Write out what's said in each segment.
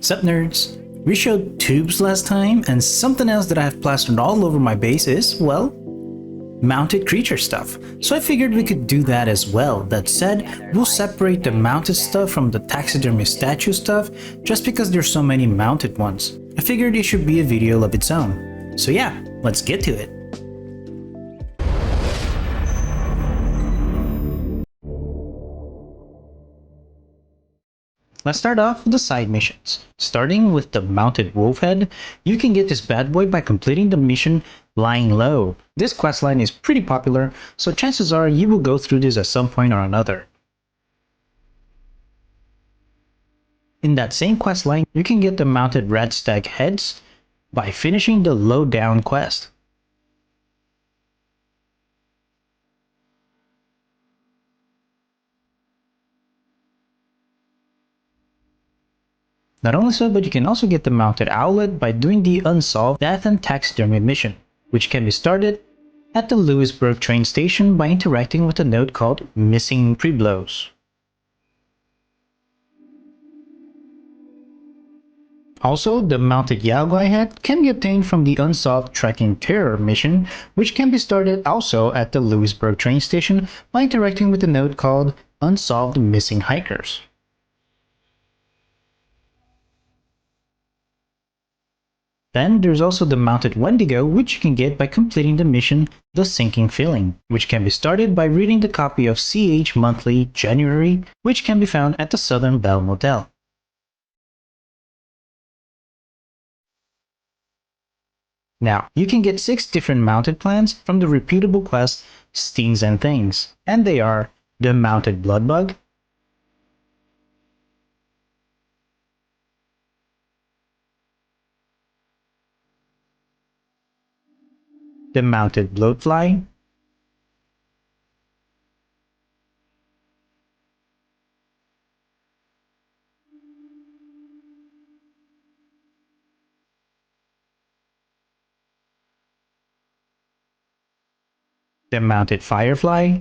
Sup nerds? We showed tubes last time, and something else that I have plastered all over my base is, well, mounted creature stuff. So I figured we could do that as well. That said, we'll separate the mounted stuff from the taxidermy statue stuff just because there's so many mounted ones. I figured it should be a video of its own. So yeah, let's get to it. Let's start off with the side missions. Starting with the mounted wolf head, you can get this bad boy by completing the mission Lying Low. This questline is pretty popular, so chances are you will go through this at some point or another. In that same questline, you can get the mounted Radstag heads by finishing the Low Down quest. Not only so, but you can also get the mounted Owlet by doing the unsolved death and taxidermy mission, which can be started at the Lewisburg train station by interacting with a node called Missing Preblows. Also, the mounted Yao Guai Head can be obtained from the unsolved Tracking Terror mission, which can be started also at the Lewisburg train station by interacting with a node called Unsolved Missing Hikers. Then there's also the mounted Wendigo, which you can get by completing the mission The Sinking Feeling, which can be started by reading the copy of CH Monthly January, which can be found at the Southern Belle Motel. Now, you can get 6 different mounted plans from the reputable quest Stings and Things, and they are the mounted Bloodbug, the mounted Bloatfly, the mounted Firefly,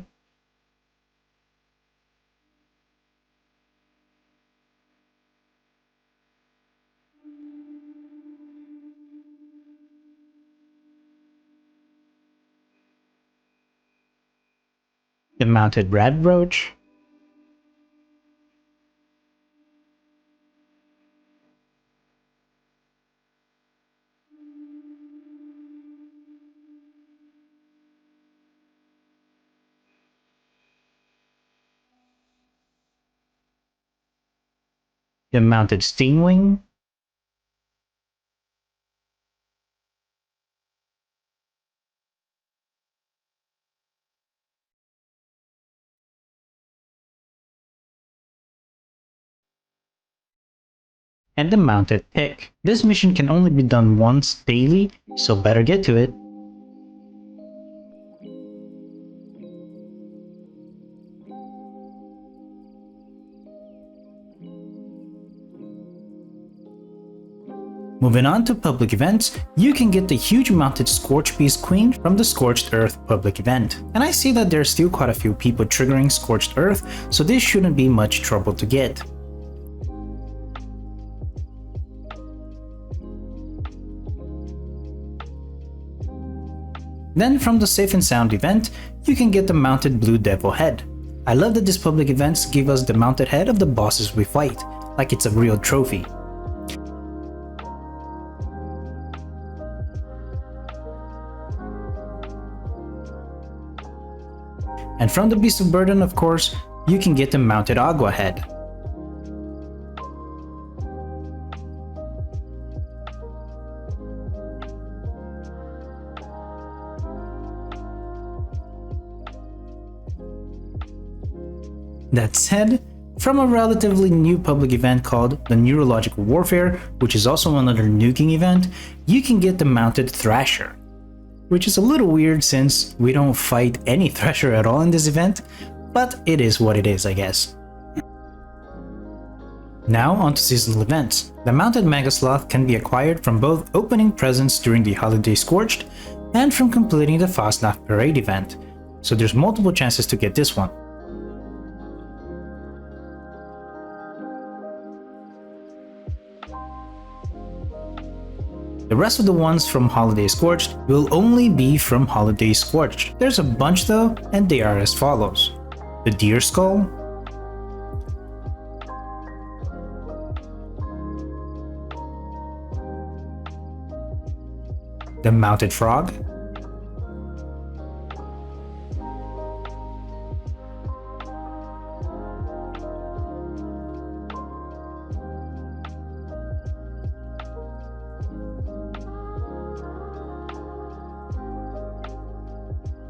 the mounted Radroach, the mounted Stingwing, and the mounted Pick. This mission can only be done once daily, so better get to it. Moving on to public events, you can get the huge mounted Scorchbeast Queen from the Scorched Earth public event. And I see that there's still quite a few people triggering Scorched Earth, so this shouldn't be much trouble to get. Then from the Safe and Sound event, you can get the mounted Blue Devil Head. I love that these public events give us the mounted head of the bosses we fight, like it's a real trophy. And from the Beast of Burden, of course, you can get the mounted Ogua Head. That said, from a relatively new public event called the Neurological Warfare, which is also another nuking event, you can get the mounted Thrasher. Which is a little weird since we don't fight any Thrasher at all in this event, but it is what it is, I guess. Now onto seasonal events. The mounted Mega Sloth can be acquired from both opening presents during the Holiday Scorched and from completing the Fastnacht Parade event, so there's multiple chances to get this one. The rest of the ones from Holiday Scorched will only be from Holiday Scorched. There's a bunch though, and they are as follows. The Deer Skull, the Mounted Frog,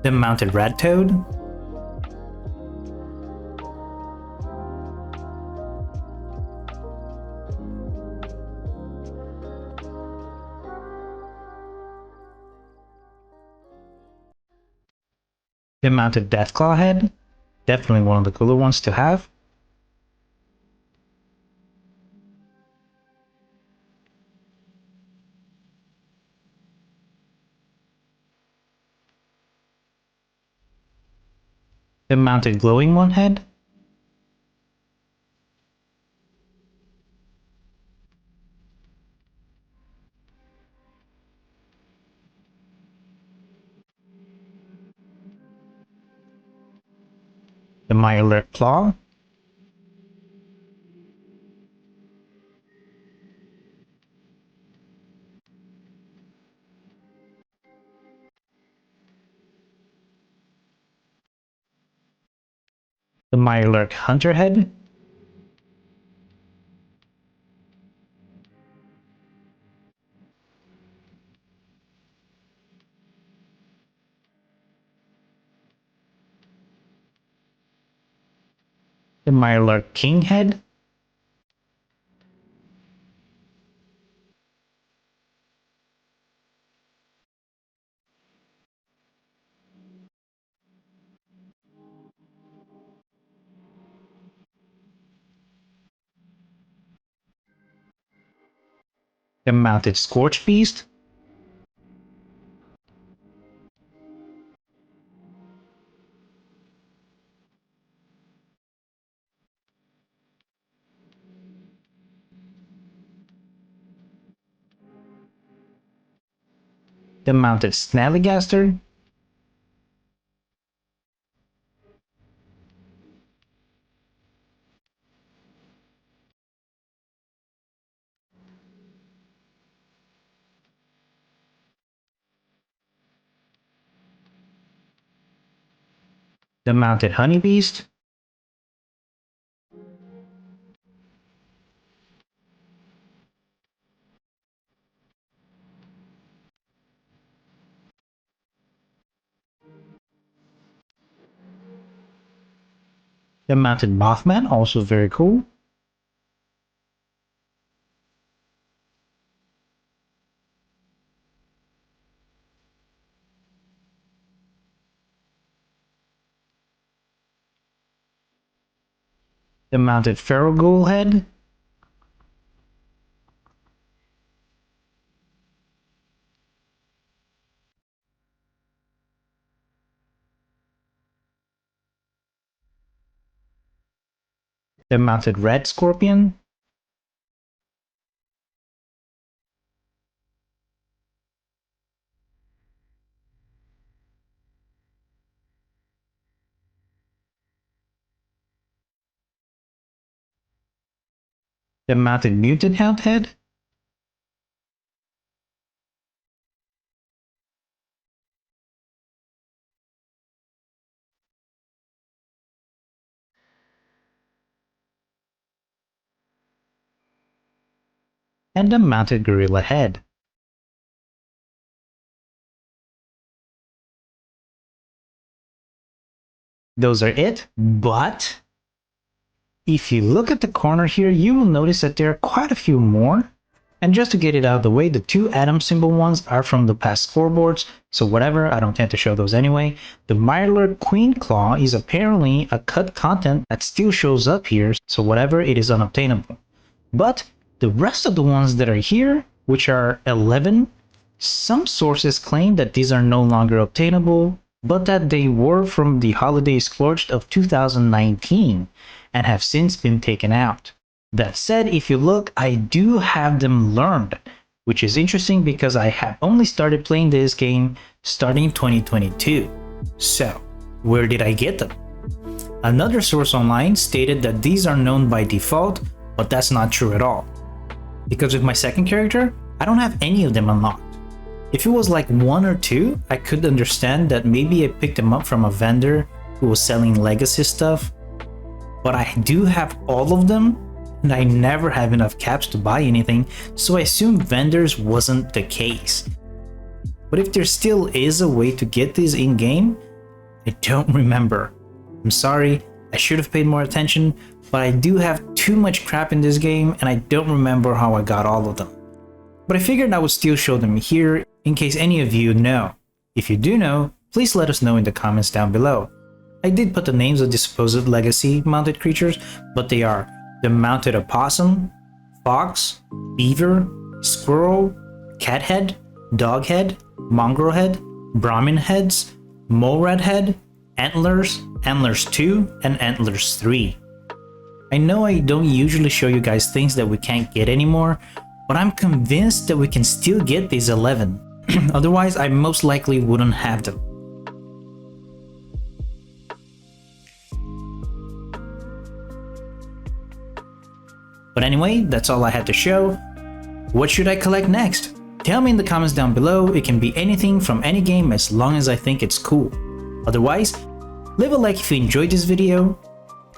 the Mounted Radtoad, the Mounted Deathclaw Head, definitely one of the cooler ones to have, the Mounted Glowing One Head, the Mirelurk Claw, the Mirelurk Hunter Head, the Mirelurk King Head, the Mounted Scorchbeast, the Mounted Snallygaster, the Mounted Honeybeast, the Mounted Mothman, also very cool, the Mounted Feral Ghoul Head, the Mounted Radscorpion, the Mounted Mutant Hound Head, and the Mounted Gorilla Head. Those are it, but if you look at the corner here, you will notice that there are quite a few more. And just to get it out of the way, the two atom symbol ones are from the past scoreboards, so whatever, I don't tend to show those anyway. The Mirelurk Queen Claw is apparently a cut content that still shows up here, so whatever, it is unobtainable. But the rest of the ones that are here, which are 11, some sources claim that these are no longer obtainable, but that they were from the Holiday Scorched of 2019 and have since been taken out. That said, if you look, I do have them learned, which is interesting because I have only started playing this game starting 2022. So, where did I get them? Another source online stated that these are known by default, but that's not true at all. Because with my second character, I don't have any of them unlocked. If it was like 1 or 2, I could understand that maybe I picked them up from a vendor who was selling legacy stuff, but I do have all of them, and I never have enough caps to buy anything, so I assume vendors wasn't the case. But if there still is a way to get these in-game, I don't remember. I'm sorry, I should have paid more attention, but I do have too much crap in this game and I don't remember how I got all of them. But I figured I would still show them here in case any of you know. If you do know, please let us know in the comments down below. I did put the names of the supposed legacy mounted creatures, but they are the mounted opossum, fox, beaver, squirrel, cat head, dog head, mongrel head, Brahmin heads, mole rat head, antlers, antlers 2, and antlers 3. I know I don't usually show you guys things that we can't get anymore, but I'm convinced that we can still get these 11. Otherwise, I most likely wouldn't have them. But anyway, that's all I had to show. What should I collect next? Tell me in the comments down below. It can be anything from any game as long as I think it's cool. Otherwise, leave a like if you enjoyed this video,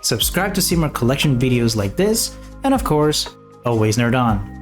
subscribe to see more collection videos like this, and of course, always nerd on.